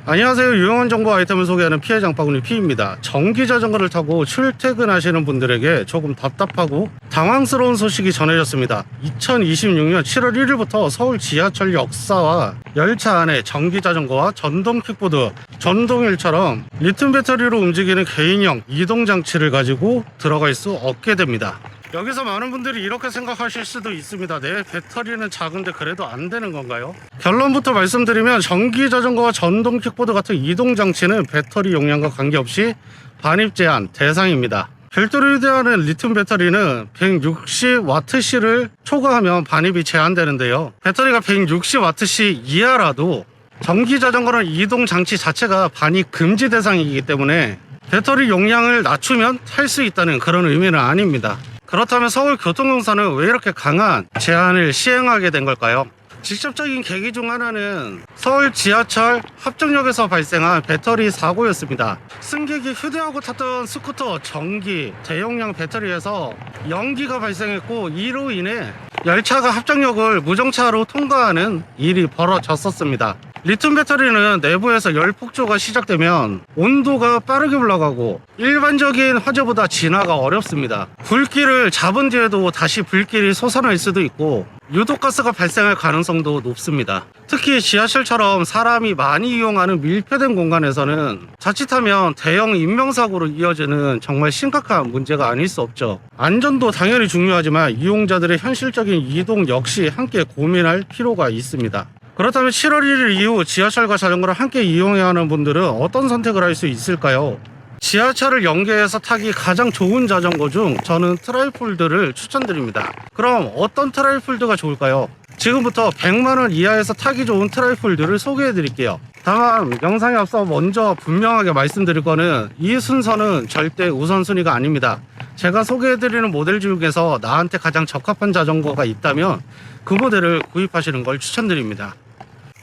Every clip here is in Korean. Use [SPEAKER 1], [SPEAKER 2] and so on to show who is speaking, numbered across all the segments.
[SPEAKER 1] 안녕하세요. 유용한 정보 아이템을 소개하는 피해 장바구니 P입니다. 전기 자전거를 타고 출퇴근하시는 분들에게 조금 답답하고 당황스러운 소식이 전해졌습니다. 2026년 7월 1일부터 서울 지하철 역사와 열차 안에 전기 자전거와 전동 킥보드, 전동휠처럼 리튬 배터리로 움직이는 개인형 이동 장치를 가지고 들어갈 수 없게 됩니다. 여기서 많은 분들이 이렇게 생각하실 수도 있습니다. 내 배터리는 작은데 그래도 안 되는 건가요? 결론부터 말씀드리면 전기 자전거와 전동 킥보드 같은 이동 장치는 배터리 용량과 관계없이 반입 제한 대상입니다. 별도로 휴대하는 리튬 배터리는 160Wc를 초과하면 반입이 제한되는데요. 배터리가 160Wc 이하라도 전기 자전거는 이동 장치 자체가 반입 금지 대상이기 때문에 배터리 용량을 낮추면 탈 수 있다는 그런 의미는 아닙니다. 그렇다면 서울교통공사는 왜 이렇게 강한 제한을 시행하게 된 걸까요? 직접적인 계기 중 하나는 서울 지하철 합정역에서 발생한 배터리 사고였습니다. 승객이 휴대하고 탔던 스쿠터 전기 대용량 배터리에서 연기가 발생했고, 이로 인해 열차가 합정역을 무정차로 통과하는 일이 벌어졌었습니다. 리튬 배터리는 내부에서 열 폭주가 시작되면 온도가 빠르게 올라가고 일반적인 화재보다 진화가 어렵습니다. 불길을 잡은 뒤에도 다시 불길이 솟아날 수도 있고 유독가스가 발생할 가능성도 높습니다. 특히 지하철처럼 사람이 많이 이용하는 밀폐된 공간에서는 자칫하면 대형 인명사고로 이어지는 정말 심각한 문제가 아닐 수 없죠. 안전도 당연히 중요하지만 이용자들의 현실적인 이동 역시 함께 고민할 필요가 있습니다. 그렇다면 7월 1일 이후 지하철과 자전거를 함께 이용해야 하는 분들은 어떤 선택을 할 수 있을까요? 지하철을 연계해서 타기 가장 좋은 자전거 중 저는 트라이폴드를 추천드립니다. 그럼 어떤 트라이폴드가 좋을까요? 지금부터 100만원 이하에서 타기 좋은 트라이폴드를 소개해 드릴게요. 다만 영상에 앞서 먼저 분명하게 말씀드릴 거는 이 순서는 절대 우선순위가 아닙니다. 제가 소개해 드리는 모델 중에서 나한테 가장 적합한 자전거가 있다면 그 모델을 구입하시는 걸 추천드립니다.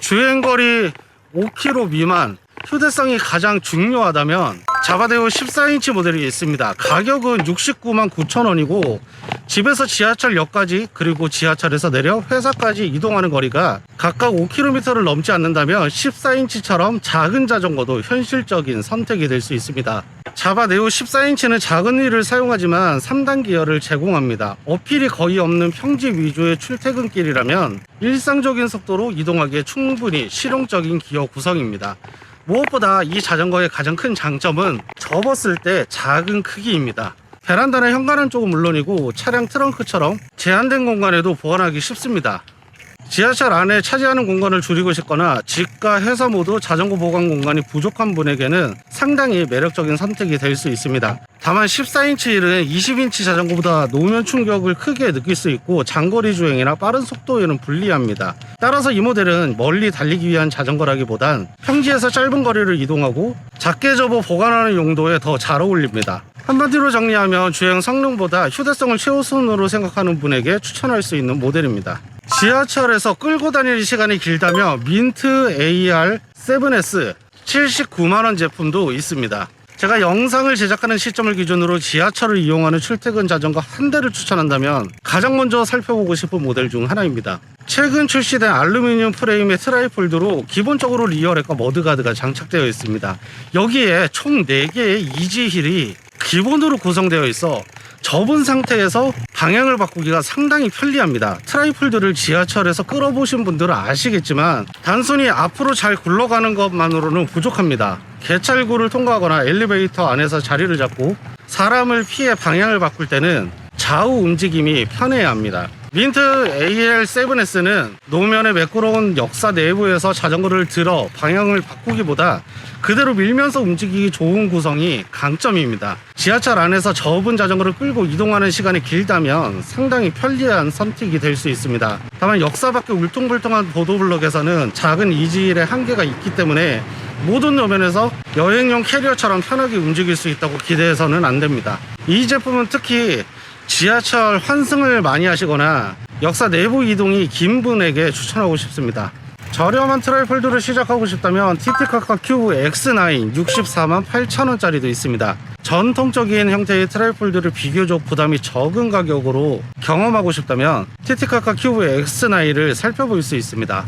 [SPEAKER 1] 주행거리 5km 미만, 휴대성이 가장 중요하다면 자바데오 14인치 모델이 있습니다. 가격은 69만 9천원이고 집에서 지하철역까지 그리고 지하철에서 내려 회사까지 이동하는 거리가 각각 5km를 넘지 않는다면 14인치처럼 작은 자전거도 현실적인 선택이 될 수 있습니다. 자바네오 14인치는 작은 휠을 사용하지만 3단 기어를 제공합니다. 어필이 거의 없는 평지 위주의 출퇴근길이라면 일상적인 속도로 이동하기에 충분히 실용적인 기어 구성입니다. 무엇보다 이 자전거의 가장 큰 장점은 접었을 때 작은 크기입니다. 베란다나 현관은 쪽은 물론이고 차량 트렁크처럼 제한된 공간에도 보관하기 쉽습니다. 지하철 안에 차지하는 공간을 줄이고 싶거나 집과 회사 모두 자전거 보관 공간이 부족한 분에게는 상당히 매력적인 선택이 될 수 있습니다. 다만 14인치 휠은 20인치 자전거보다 노면 충격을 크게 느낄 수 있고 장거리 주행이나 빠른 속도에는 불리합니다. 따라서 이 모델은 멀리 달리기 위한 자전거라기보단 평지에서 짧은 거리를 이동하고 작게 접어 보관하는 용도에 더 잘 어울립니다. 한마디로 정리하면 주행 성능보다 휴대성을 최우선으로 생각하는 분에게 추천할 수 있는 모델입니다. 지하철에서 끌고 다니는 시간이 길다면 민트 AR7S 79만원 제품도 있습니다. 제가 영상을 제작하는 시점을 기준으로 지하철을 이용하는 출퇴근 자전거 한 대를 추천한다면 가장 먼저 살펴보고 싶은 모델 중 하나입니다. 최근 출시된 알루미늄 프레임의 트라이폴드로 기본적으로 리어렉과 머드가드가 장착되어 있습니다. 여기에 총 4개의 이지휠이 기본으로 구성되어 있어 접은 상태에서 방향을 바꾸기가 상당히 편리합니다. 트라이폴드를 지하철에서 끌어보신 분들은 아시겠지만 단순히 앞으로 잘 굴러가는 것만으로는 부족합니다. 개찰구를 통과하거나 엘리베이터 안에서 자리를 잡고 사람을 피해 방향을 바꿀 때는 좌우 움직임이 편해야 합니다. 민트 AL7S는 노면의 매끄러운 역사 내부에서 자전거를 들어 방향을 바꾸기보다 그대로 밀면서 움직이기 좋은 구성이 강점입니다. 지하철 안에서 접은 자전거를 끌고 이동하는 시간이 길다면 상당히 편리한 선택이 될 수 있습니다. 다만 역사 밖의 울퉁불퉁한 보도블럭에서는 작은 이지힐의 한계가 있기 때문에 모든 노면에서 여행용 캐리어처럼 편하게 움직일 수 있다고 기대해서는 안 됩니다. 이 제품은 특히 지하철 환승을 많이 하시거나 역사 내부 이동이 긴 분에게 추천하고 싶습니다. 저렴한 트라이폴드를 시작하고 싶다면 TT카카 큐브 X9 64만 8천원짜리도 있습니다. 전통적인 형태의 트라이폴드를 비교적 부담이 적은 가격으로 경험하고 싶다면 TT카카 큐브 X9을 살펴볼 수 있습니다.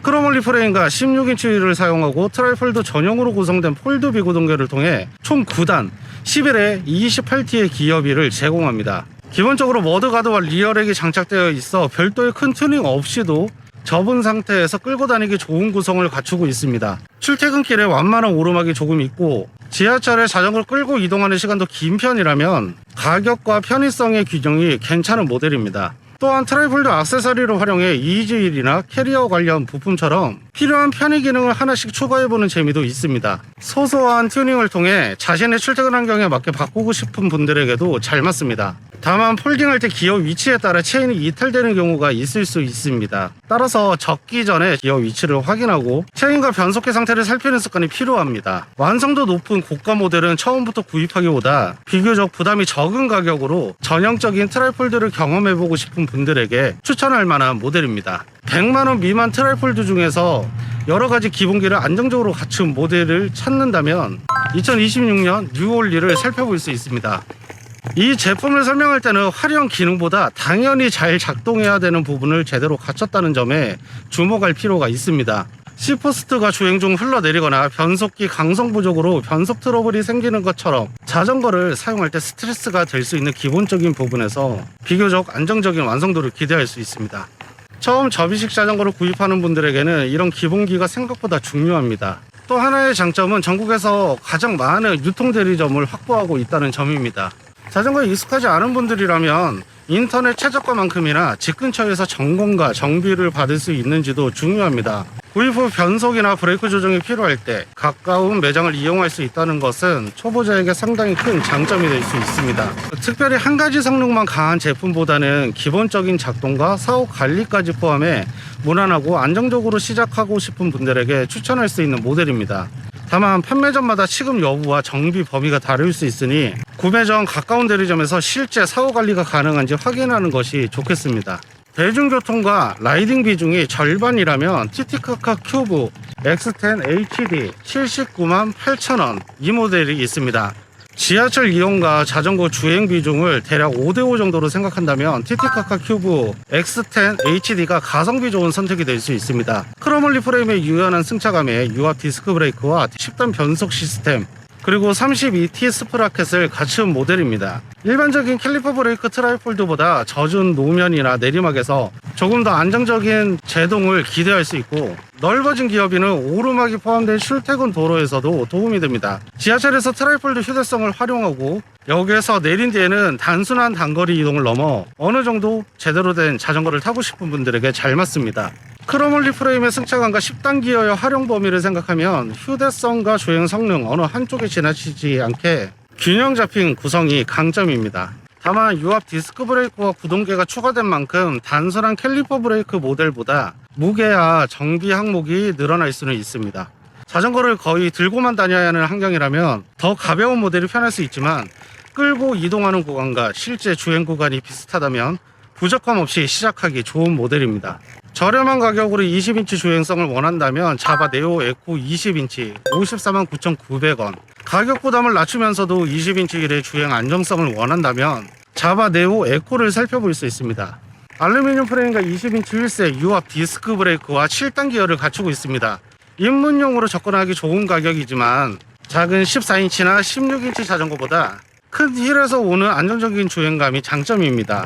[SPEAKER 1] 크롬올리 프레임과 16인치 휠을 사용하고 트라이폴드 전용으로 구성된 폴드 비구동계를 통해 총 9단 11회 28T의 기어비를 제공합니다. 기본적으로 머드가드와 리어렉이 장착되어 있어 별도의 큰 튜닝 없이도 접은 상태에서 끌고 다니기 좋은 구성을 갖추고 있습니다. 출퇴근길에 완만한 오르막이 조금 있고 지하철에 자전거를 끌고 이동하는 시간도 긴 편이라면 가격과 편의성의 균형이 괜찮은 모델입니다. 또한 트라이폴드 액세서리를 활용해 이지휠이나 캐리어 관련 부품처럼 필요한 편의 기능을 하나씩 추가해보는 재미도 있습니다. 소소한 튜닝을 통해 자신의 출퇴근 환경에 맞게 바꾸고 싶은 분들에게도 잘 맞습니다. 다만 폴딩할 때 기어 위치에 따라 체인이 이탈되는 경우가 있을 수 있습니다. 따라서 접기 전에 기어 위치를 확인하고 체인과 변속기 상태를 살피는 습관이 필요합니다. 완성도 높은 고가 모델은 처음부터 구입하기보다 비교적 부담이 적은 가격으로 전형적인 트라이폴드를 경험해보고 싶은 분들에게 추천할 만한 모델입니다. 100만원 미만 트라이폴드 중에서 여러가지 기본기를 안정적으로 갖춘 모델을 찾는다면 2026년 뉴올리를 살펴볼 수 있습니다. 이 제품을 설명할 때는 화려한 기능보다 당연히 잘 작동해야 되는 부분을 제대로 갖췄다는 점에 주목할 필요가 있습니다. 시포스트가 주행 중 흘러내리거나 변속기 강성 부족으로 변속 트러블이 생기는 것처럼 자전거를 사용할 때 스트레스가 될 수 있는 기본적인 부분에서 비교적 안정적인 완성도를 기대할 수 있습니다. 처음 접이식 자전거를 구입하는 분들에게는 이런 기본기가 생각보다 중요합니다. 또 하나의 장점은 전국에서 가장 많은 유통 대리점을 확보하고 있다는 점입니다. 자전거에 익숙하지 않은 분들이라면 인터넷 최저가만큼이나 집 근처에서 점검과 정비를 받을 수 있는지도 중요합니다. 구입 후 변속이나 브레이크 조정이 필요할 때 가까운 매장을 이용할 수 있다는 것은 초보자에게 상당히 큰 장점이 될 수 있습니다. 특별히 한 가지 성능만 강한 제품보다는 기본적인 작동과 사후 관리까지 포함해 무난하고 안정적으로 시작하고 싶은 분들에게 추천할 수 있는 모델입니다. 다만 판매점마다 시급 여부와 정비 범위가 다를 수 있으니 구매 전 가까운 대리점에서 실제 사후 관리가 가능한지 확인하는 것이 좋겠습니다. 대중교통과 라이딩 비중이 절반이라면 티티카카 큐브 X10 HD 79만 8천원 이 모델이 있습니다. 지하철 이용과 자전거 주행 비중을 대략 5대5 정도로 생각한다면 티티카카 큐브 X10 HD가 가성비 좋은 선택이 될 수 있습니다. 크롬올리 프레임의 유연한 승차감에 유압 디스크 브레이크와 10단 변속 시스템 그리고 32T 스프라켓을 갖춘 모델입니다. 일반적인 캘리퍼 브레이크 트라이폴드보다 젖은 노면이나 내리막에서 조금 더 안정적인 제동을 기대할 수 있고 넓어진 기어비는 오르막이 포함된 출퇴근 도로에서도 도움이 됩니다. 지하철에서 트라이폴드 휴대성을 활용하고 역에서 내린 뒤에는 단순한 단거리 이동을 넘어 어느 정도 제대로 된 자전거를 타고 싶은 분들에게 잘 맞습니다. 크롬올리 프레임의 승차감과 10단 기어의 활용 범위를 생각하면 휴대성과 주행 성능 어느 한쪽에 지나치지 않게 균형 잡힌 구성이 강점입니다. 다만 유압 디스크 브레이크와 구동계가 추가된 만큼 단순한 캘리퍼 브레이크 모델보다 무게와 정비 항목이 늘어날 수는 있습니다. 자전거를 거의 들고만 다녀야 하는 환경이라면 더 가벼운 모델이 편할 수 있지만 끌고 이동하는 구간과 실제 주행 구간이 비슷하다면 부족함 없이 시작하기 좋은 모델입니다. 저렴한 가격으로 20인치 주행성을 원한다면 자바 네오 에코 20인치 54만 9,900원, 가격 부담을 낮추면서도 20인치 휠의 주행 안정성을 원한다면 자바 네오 에코를 살펴볼 수 있습니다. 알루미늄 프레임과 20인치 휠셋, 유압 디스크 브레이크와 7단 기어를 갖추고 있습니다. 입문용으로 접근하기 좋은 가격이지만 작은 14인치나 16인치 자전거보다 큰 휠에서 오는 안정적인 주행감이 장점입니다.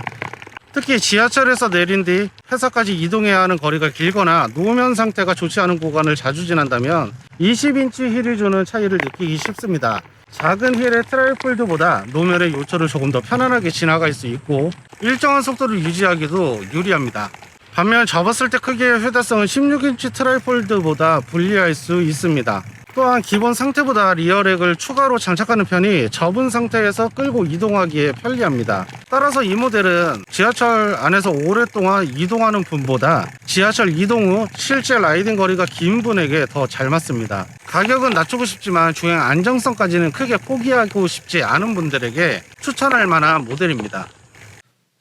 [SPEAKER 1] 특히 지하철에서 내린 뒤 회사까지 이동해야 하는 거리가 길거나 노면 상태가 좋지 않은 구간을 자주 지난다면 20인치 휠이 주는 차이를 느끼기 쉽습니다. 작은 휠의 트라이폴드보다 노면의 요철을 조금 더 편안하게 지나갈 수 있고 일정한 속도를 유지하기도 유리합니다. 반면 접었을 때 크기의 휴대성은 16인치 트라이폴드보다 불리할 수 있습니다. 또한 기본 상태보다 리어렉을 추가로 장착하는 편이 접은 상태에서 끌고 이동하기에 편리합니다. 따라서 이 모델은 지하철 안에서 오랫동안 이동하는 분보다 지하철 이동 후 실제 라이딩 거리가 긴 분에게 더 잘 맞습니다. 가격은 낮추고 싶지만 주행 안정성까지는 크게 포기하고 싶지 않은 분들에게 추천할 만한 모델입니다.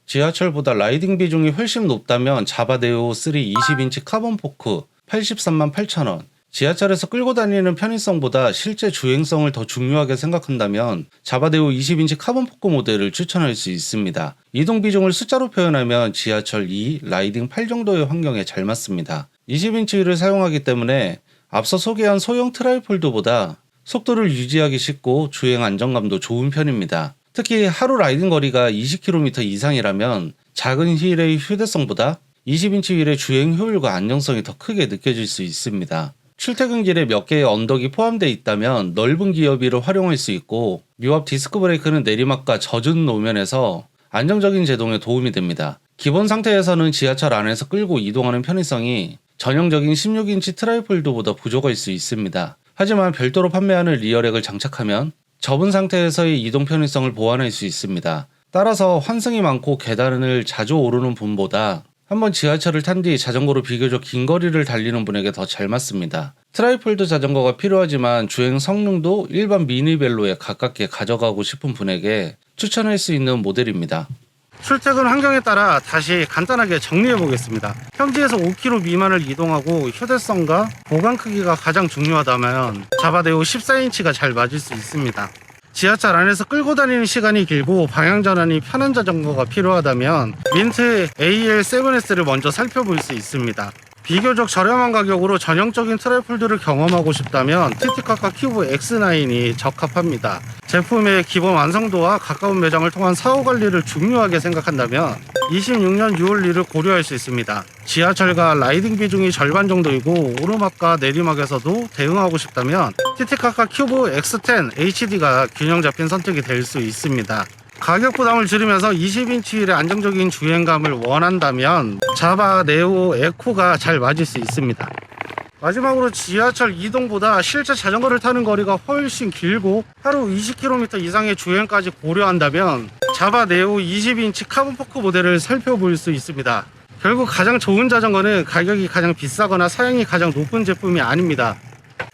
[SPEAKER 1] 지하철보다 라이딩 비중이 훨씬 높다면 자바 네오 3 20인치 카본 포크 83만 8천원, 지하철에서 끌고 다니는 편의성보다 실제 주행성을 더 중요하게 생각한다면 자바네오 20인치 카본 포크 모델을 추천할 수 있습니다. 이동 비중을 숫자로 표현하면 지하철 2, 라이딩 8 정도의 환경에 잘 맞습니다.
[SPEAKER 2] 20인치 휠을 사용하기 때문에 앞서 소개한 소형 트라이폴드보다 속도를 유지하기 쉽고 주행 안정감도 좋은 편입니다. 특히 하루 라이딩 거리가 20km 이상이라면 작은 휠의 휴대성보다 20인치 휠의 주행 효율과 안정성이 더 크게 느껴질 수 있습니다. 출퇴근길에 몇 개의 언덕이 포함되어 있다면 넓은 기어비를 활용할 수 있고, 미합 디스크 브레이크는 내리막과 젖은路面에서 안정적인 제동에 도움이 됩니다. 기본 상태에서는 지하철 안에서 끌고 이동하는 편의성이 전형적인 16인치 트라이폴드보다 부족할 수 있습니다. 하지만 별도로 판매하는 리어렉을 장착하면 접은 상태에서의 이동 편의성을 보완할 수 있습니다. 따라서 환승이 많고 계단을 자주 오르는 분보다 한번 지하철을 탄 뒤 자전거로 비교적 긴 거리를 달리는 분에게 더 잘 맞습니다. 트라이폴드 자전거가 필요하지만 주행 성능도 일반 미니벨로에 가깝게 가져가고 싶은 분에게 추천할 수 있는 모델입니다.
[SPEAKER 1] 출퇴근 환경에 따라 다시 간단하게 정리해 보겠습니다. 평지에서 5km 미만을 이동하고 휴대성과 보관 크기가 가장 중요하다면 자바네오 14인치가 잘 맞을 수 있습니다. 지하철 안에서 끌고 다니는 시간이 길고 방향 전환이 편한 자전거가 필요하다면 민트 AL7S를 먼저 살펴볼 수 있습니다. 비교적 저렴한 가격으로 전형적인 트라이폴드를 경험하고 싶다면 티티카카 큐브 X9이 적합합니다. 제품의 기본 완성도와 가까운 매장을 통한 사후 관리를 중요하게 생각한다면 26년 6월 1을 고려할 수 있습니다. 지하철과 라이딩 비중이 절반 정도이고 오르막과 내리막에서도 대응하고 싶다면 티티카카 큐브 X10 HD가 균형 잡힌 선택이 될 수 있습니다. 가격 부담을 줄이면서 20인치 휠의 안정적인 주행감을 원한다면 자바 네오 에코가 잘 맞을 수 있습니다. 마지막으로 지하철 이동보다 실제 자전거를 타는 거리가 훨씬 길고 하루 20km 이상의 주행까지 고려한다면 자바 네오 20인치 카본 포크 모델을 살펴볼 수 있습니다. 결국 가장 좋은 자전거는 가격이 가장 비싸거나 사양이 가장 높은 제품이 아닙니다.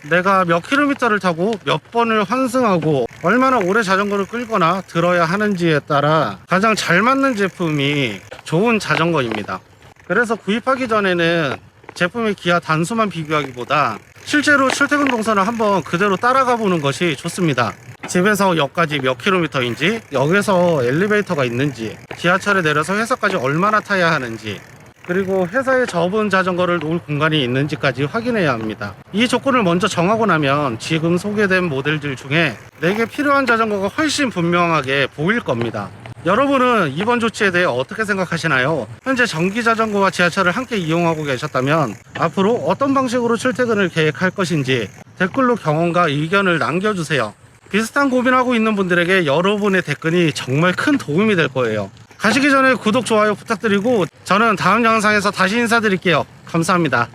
[SPEAKER 1] 내가 몇 킬로미터를 타고 몇 번을 환승하고 얼마나 오래 자전거를 끌거나 들어야 하는지에 따라 가장 잘 맞는 제품이 좋은 자전거입니다. 그래서 구입하기 전에는 제품의 기아 단수만 비교하기보다 실제로 출퇴근 동선을 한번 그대로 따라가 보는 것이 좋습니다. 집에서 역까지 몇 킬로미터인지, 역에서 엘리베이터가 있는지, 지하철에 내려서 회사까지 얼마나 타야 하는지, 그리고 회사에 접은 자전거를 놓을 공간이 있는지까지 확인해야 합니다. 이 조건을 먼저 정하고 나면 지금 소개된 모델들 중에 내게 필요한 자전거가 훨씬 분명하게 보일 겁니다. 여러분은 이번 조치에 대해 어떻게 생각하시나요? 현재 전기 자전거와 지하철을 함께 이용하고 계셨다면 앞으로 어떤 방식으로 출퇴근을 계획할 것인지 댓글로 경험과 의견을 남겨주세요. 비슷한 고민하고 있는 분들에게 여러분의 댓글이 정말 큰 도움이 될 거예요. 가시기 전에 구독, 좋아요 부탁드리고 저는 다음 영상에서 다시 인사드릴게요. 감사합니다.